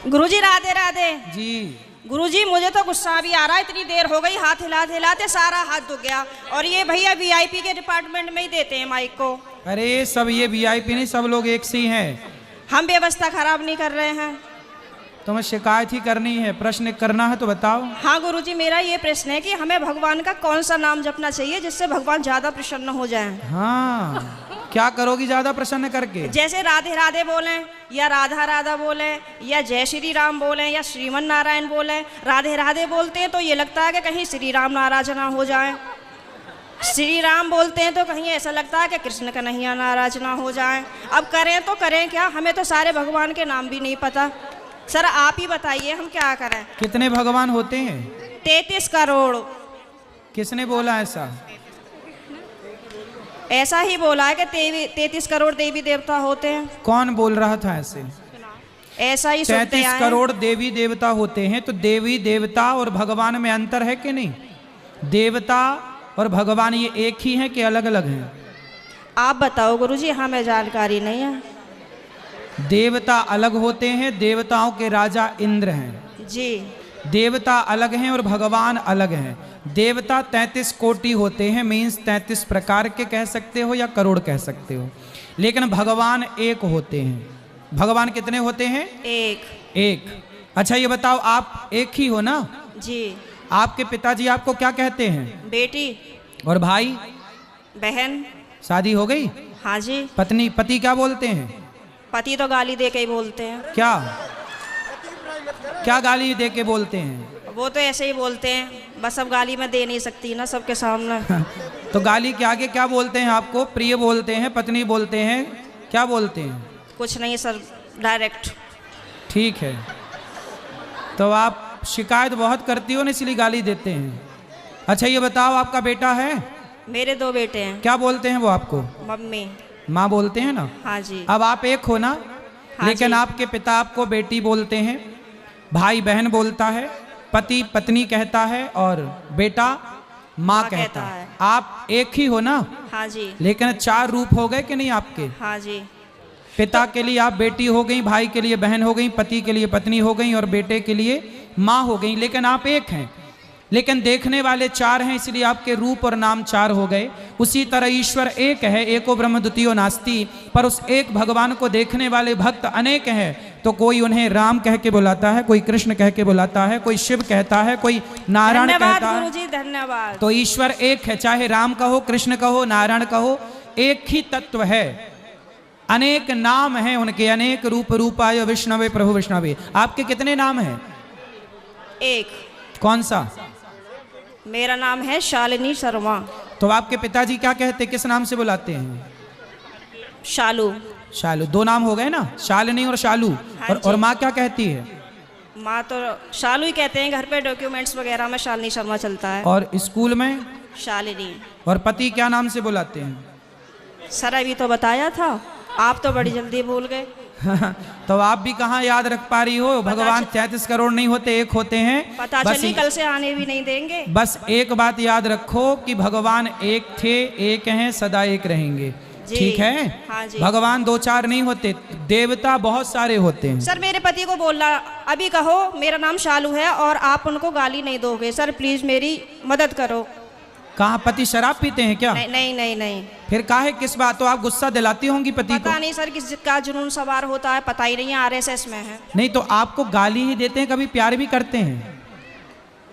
गुरुजी राधे राधे जी। गुरुजी मुझे तो गुस्सा भी आ रहा है, इतनी देर हो गई, हाथ हिलाते हिलाते सारा हाथ दुख गया। और ये भैया वीआईपी के डिपार्टमेंट में ही देते हैं माइक को। अरे सब ये वीआईपी नहीं, सब लोग एक से ही हैं। हम व्यवस्था खराब नहीं कर रहे हैं। तुम्हें शिकायत ही करनी है, प्रश्न करना है तो बताओ। हाँ गुरुजी, मेरा ये प्रश्न है कि हमें भगवान का कौन सा नाम जपना चाहिए जिससे भगवान ज्यादा प्रसन्न हो जाएं? हाँ, क्या करोगी ज्यादा प्रसन्न करके? जैसे राधे राधे बोलें या राधा राधा बोलें या जय श्री राम बोलें या श्रीमन नारायण बोलें। राधे राधे बोलते हैं तो ये लगता है कि कहीं श्री राम नाराज ना हो जाए। श्री राम बोलते हैं तो कहीं ऐसा लगता है कि कृष्ण कन्हैया नाराज ना हो जाए। अब करें तो करें क्या, हमें तो सारे भगवान के नाम भी नहीं पता। सर आप ही बताइए हम क्या करें। कितने भगवान होते हैं? 33 करोड़। किसने बोला ऐसा? ऐसा ही बोला है कि 33 करोड़ देवी देवता होते हैं। कौन बोल रहा था ऐसे? ऐसा ही 33 करोड़ देवी देवता होते हैं, तो देवी देवता और भगवान में अंतर है कि नहीं? देवता और भगवान ये एक ही हैं कि अलग अलग हैं? आप बताओ गुरुजी, हमें जानकारी नहीं है। देवता अलग होते हैं, देवताओं के राजा इंद्र हैं जी। देवता अलग हैं और भगवान अलग हैं। देवता 33 कोटि होते हैं, मीन्स 33 प्रकार के कह सकते हो या करोड़ कह सकते हो, लेकिन भगवान एक होते हैं। भगवान कितने होते हैं? एक। अच्छा ये बताओ, आप एक ही हो ना? जी। आपके पिताजी आपको क्या कहते हैं? बेटी। और भाई? बहन। शादी हो गई? हाँ जी। पति क्या बोलते हैं? पति तो गाली दे के ही बोलते हैं। क्या गाली दे के बोलते हैं? वो तो ऐसे ही बोलते हैं, बस अब गाली मैं दे नहीं सकती ना सबके सामने। तो गाली के आगे क्या बोलते हैं आपको? प्रिय बोलते हैं, पत्नी बोलते हैं, क्या बोलते हैं? कुछ नहीं सर, डायरेक्ट। ठीक है, तो आप शिकायत बहुत करती हो ना, इसलिए गाली देते हैं। अच्छा ये बताओ, आपका बेटा है? मेरे 2 बेटे हैं। क्या बोलते हैं वो आपको? मम्मी। माँ बोलते हैं ना? हाँ जी। अब आप एक हो ना? हाँ लेकिन जी। आपके पिता आपको बेटी बोलते हैं, भाई बहन बोलता है, पति पत्नी कहता है और बेटा माँ कहता है। आप एक ही हो ना? हाँ जी। लेकिन 4 रूप हो गए कि नहीं आपके? हाँ जी। पिता के लिए आप बेटी हो गई, भाई के लिए बहन हो गई, पति के लिए पत्नी हो गई और बेटे के लिए माँ हो गई, लेकिन आप एक हैं। लेकिन देखने वाले 4 हैं, इसलिए आपके रूप और नाम 4 हो गए। उसी तरह ईश्वर एक है, एको ब्रह्म द्वितीयो नास्ति, पर उस एक भगवान को देखने वाले भक्त अनेक हैं। तो कोई उन्हें राम कह के बुलाता है, कोई कृष्ण कह के बुलाता है, कोई शिव कहता है, कोई नारायण कहता है। गुरुजी धन्यवाद। तो ईश्वर एक है, चाहे राम कहो, कृष्ण कहो, नारायण कहो, एक ही तत्व है। अनेक नाम हैं उनके, अनेक रूप रूपाय विष्णवे प्रभु विष्णवे। आपके कितने नाम हैं? एक। कौन सा? मेरा नाम है शालिनी शर्मा। तो आपके पिताजी क्या कहते, किस नाम से बुलाते हैं? शालू। शालू। 2 नाम हो गए ना, शालिनी और शालू। हाँ और माँ क्या कहती है? माँ तो शालू ही कहते हैं, घर पे डॉक्यूमेंट्स वगैरह में शालिनी शर्मा चलता है। और स्कूल में? शालिनी। और पति क्या नाम से बुलाते हैं? सर अभी तो बताया था, आप तो बड़ी जल्दी भूल गए। तो आप भी कहाँ याद रख पा रही हो? भगवान 33 करोड़ नहीं होते, एक होते हैं। पता चली कल से आने भी नहीं देंगे। बस एक बात याद रखो कि भगवान एक थे, एक हैं, सदा एक रहेंगे। ठीक है? हाँ जी। भगवान 2-4 नहीं होते, देवता बहुत सारे होते हैं। सर मेरे पति को बोलना, अभी कहो मेरा नाम शालू है और आप उनको गाली नहीं दोगे। सर प्लीज मेरी मदद करो। कहाँ पति शराब पीते हैं क्या? नहीं नहीं नहीं नहीं। फिर काहे किस बात? तो आप गुस्सा दिलाती होंगी पति को? पता नहीं सर किसका जुनून सवार होता है, पता ही नहीं है, RSS में है। नहीं तो आपको गाली ही देते हैं, कभी प्यार भी करते हैं?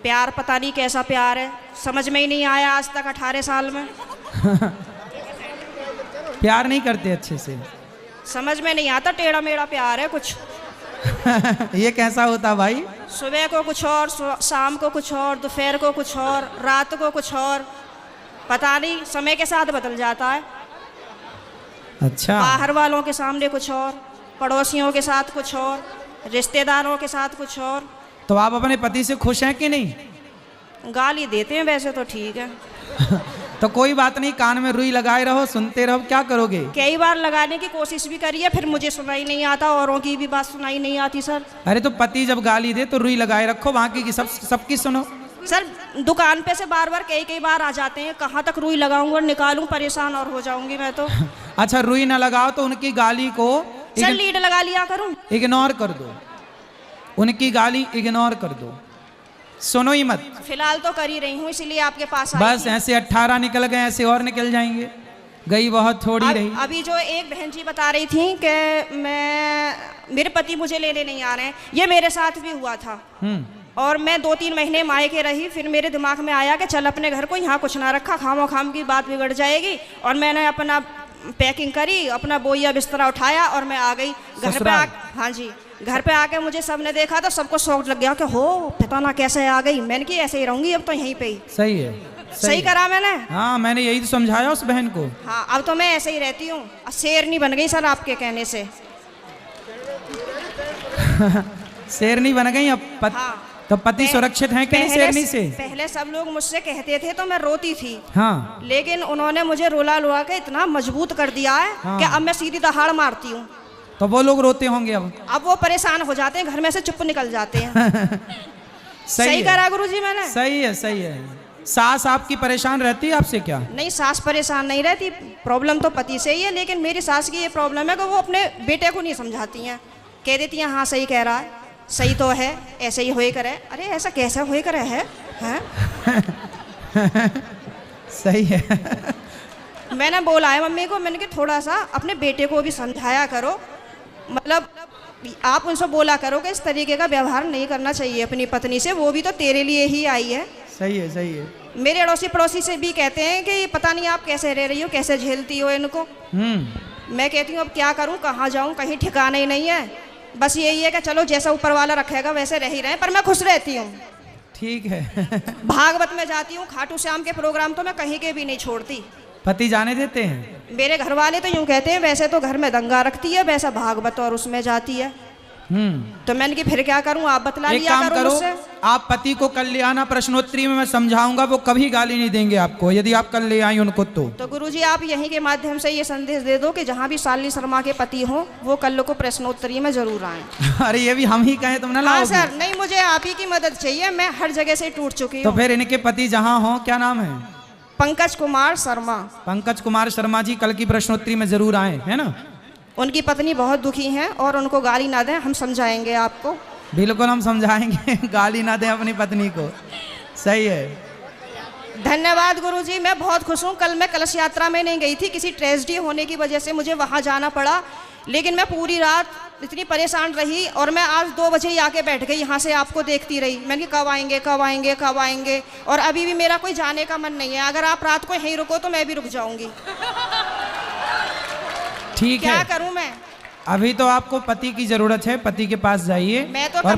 प्यार पता नहीं कैसा प्यार है, समझ में ही नहीं आया आज तक 18 साल में। प्यार नहीं करते अच्छे से? समझ में नहीं आता, टेढ़ा मेढ़ा प्यार है कुछ। ये कैसा होता भाई? सुबह को कुछ और, शाम को कुछ और, दोपहर को कुछ और, रात को कुछ और, पता नहीं समय के साथ बदल जाता है। अच्छा। बाहर वालों के सामने कुछ और, पड़ोसियों के साथ कुछ और, रिश्तेदारों के साथ कुछ और। तो आप अपने पति से खुश हैं कि नहीं? गाली देते हैं वैसे तो ठीक है। तो कोई बात नहीं, कान में रुई लगाए रहो, सुनते रहो, क्या करोगे? कई बार लगाने की कोशिश भी करी है, फिर मुझे सुनाई नहीं आता, औरों की भी बात सुनाई नहीं आती सर। अरे तो पति जब गाली दे तो रुई लगाए रखो, बाकी की सबकी सुनो। सर दुकान पे से बार बार कई बार आ जाते हैं, कहाँ तक रुई लगाऊं और निकालूं, परेशान और हो जाऊंगी मैं तो। अच्छा रुई ना लगाओ तो उनकी गाली को सर लीड लगा लिया करूं? इग्नोर कर दो। उनकी गाली इग्नोर कर दो, सुनो ही मत। फिलहाल तो कर ही रही हूँ, इसीलिए आपके पास आई बस थी। ऐसे 18 निकल गए, ऐसे और निकल जाएंगे, गई बहुत थोड़ी रही। अभी जो एक बहन जी बता रही थी कि मेरे पति मुझे लेने नहीं आ रहे हैं, ये मेरे साथ भी हुआ था। और मैं 2-3 महीने मायके रही, फिर मेरे दिमाग में आया कि चल अपने घर को यहाँ कुछ ना रखा, खामो खाम की बात बिगड़ जाएगी। और मैंने अपना पैकिंग करी, अपना बोइया बिस्तरा उठाया और मैं आ गई घर पे। हाँ जी, घर पे आके मुझे सबने देखा तो सबको शौक लग गया कि हो पता ना कैसे आ गई। मैंने कि ऐसे ही रहूंगी अब तो यहीं पे ही। सही है, सही करा मैंने। हाँ, मैंने यही तो समझाया उस बहन को। हाँ, अब तो मैं ऐसे ही रहती हूँ, शेरनी बन गई सर आपके कहने से। शेरनी बन गई अब हाँ। तो पति सुरक्षित हैं कि नहीं शेरनी से? पहले सब लोग मुझसे कहते थे तो मैं रोती थी। हाँ। लेकिन उन्होंने मुझे रुला रुला के इतना मजबूत कर दिया है हाँ। कि अब मैं सीधी दहाड़ मारती हूँ। तो वो लोग रोते होंगे अब वो परेशान हो जाते हैं, घर में से चुप निकल जाते हैं। सही करा गुरुजी मैंने। सही है, सही है। सास आपकी परेशान रहती है आपसे क्या? नहीं, सास परेशान नहीं रहती, प्रॉब्लम तो पति से ही है। लेकिन मेरी सास की ये प्रॉब्लम है कि वो अपने बेटे को नहीं समझाती हैं, कह देती हैं हाँ सही कह रहा है, सही तो है, ऐसे ही होए करे। अरे ऐसा कैसे होए करे है, हैं? सही है। मैंने बोला है मम्मी को, मैंने कि थोड़ा सा अपने बेटे को भी समझाया करो, मतलब आप उनसे बोला करो कि इस तरीके का व्यवहार नहीं करना चाहिए अपनी पत्नी से, वो भी तो तेरे लिए ही आई है। सही है, सही है। मेरे अड़ोसी पड़ोसी से भी कहते हैं कि पता नहीं आप कैसे रह रही हो, कैसे झेलती हो इनको। मैं कहती हूँ अब क्या करूँ, कहाँ जाऊँ, कहीं ठिकाना ही नहीं है। बस यही है कि चलो जैसा ऊपर वाला रखेगा वैसे रह ही रहे, पर मैं खुश रहती हूँ। ठीक है। भागवत में जाती हूँ, खाटू श्याम के प्रोग्राम तो मैं कहीं के भी नहीं छोड़ती। पति जाने देते हैं? मेरे घर वाले तो यूँ कहते हैं वैसे तो घर में दंगा रखती है, वैसा भागवत और उसमें जाती है। तो मैंने कि फिर क्या करूं, आप बतला लिया करो मुझसे। आप पति को कल ले आना, प्रश्नोत्तरी में मैं समझाऊंगा, वो कभी गाली नहीं देंगे आपको यदि आप कल ले आई उनको। तो गुरुजी आप यहीं के माध्यम से ये संदेश दे दो कि जहाँ भी शालिनी शर्मा के पति हो वो कल को प्रश्नोत्तरी में जरूर आए। अरे ये भी हम ही कहें तुम ना लाओगे? हाँ सर, नहीं मुझे आप ही की मदद चाहिए, मैं हर जगह से टूट चुकी हूँ। तो फिर इनके पति जहाँ हो, क्या नाम है? पंकज कुमार शर्मा। पंकज कुमार शर्मा जी कल की प्रश्नोत्तरी में जरूर आए, है ना? उनकी पत्नी बहुत दुखी हैं और उनको गाली ना दें, हम समझाएंगे आपको। बिल्कुल हम समझाएंगे, गाली ना दें अपनी पत्नी को। सही है। धन्यवाद गुरुजी, मैं बहुत खुश हूँ। कल मैं कलश यात्रा में नहीं गई थी, किसी ट्रेजेडी होने की वजह से मुझे वहाँ जाना पड़ा। लेकिन मैं पूरी रात इतनी परेशान रही और मैं आज 2 बजे ही आके बैठ गई, यहाँ से आपको देखती रही। मैंने कहा कब आएंगे कब आएंगे कब आएंगे, और अभी भी मेरा कोई जाने का मन नहीं है। अगर आप रात को यहीं रुको तो मैं भी रुक जाऊंगी। ठीक है, क्या करूं मैं? अभी तो आपको पति की जरूरत है, पति के पास जाइए। मैं तो और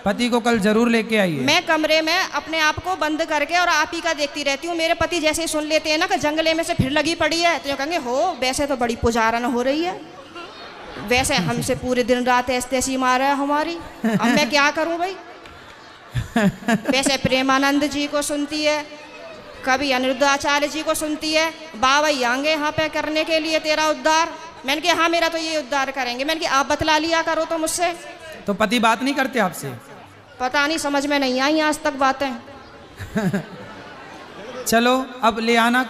पति को कल जरूर लेके आइए। मैं कमरे में अपने आप को बंद करके और आप ही का देखती रहती हूँ। मेरे पति जैसे ही सुन लेते हैं ना कि जंगले में से फिर लगी पड़ी है, तो कहेंगे हो वैसे तो बड़ी पुजारन हो रही है, वैसे हमसे पूरे दिन रात ऐसी मार है हमारी। अब मैं क्या करूं भाई? वैसे प्रेमानंद जी को सुनती है, कभी अनिरुद्धाचार्य जी को सुनती है, बाबा आएंगे यहाँ पे करने के लिए तेरा उद्धार। मैंने कहा हाँ मेरा तो ये उद्धार करेंगे। मैंने कहा आप बतला लिया करो तो मुझसे। तो पति बात नहीं करते आपसे? पता नहीं, समझ में नहीं आई आज तक बातें। चलो अब ले आना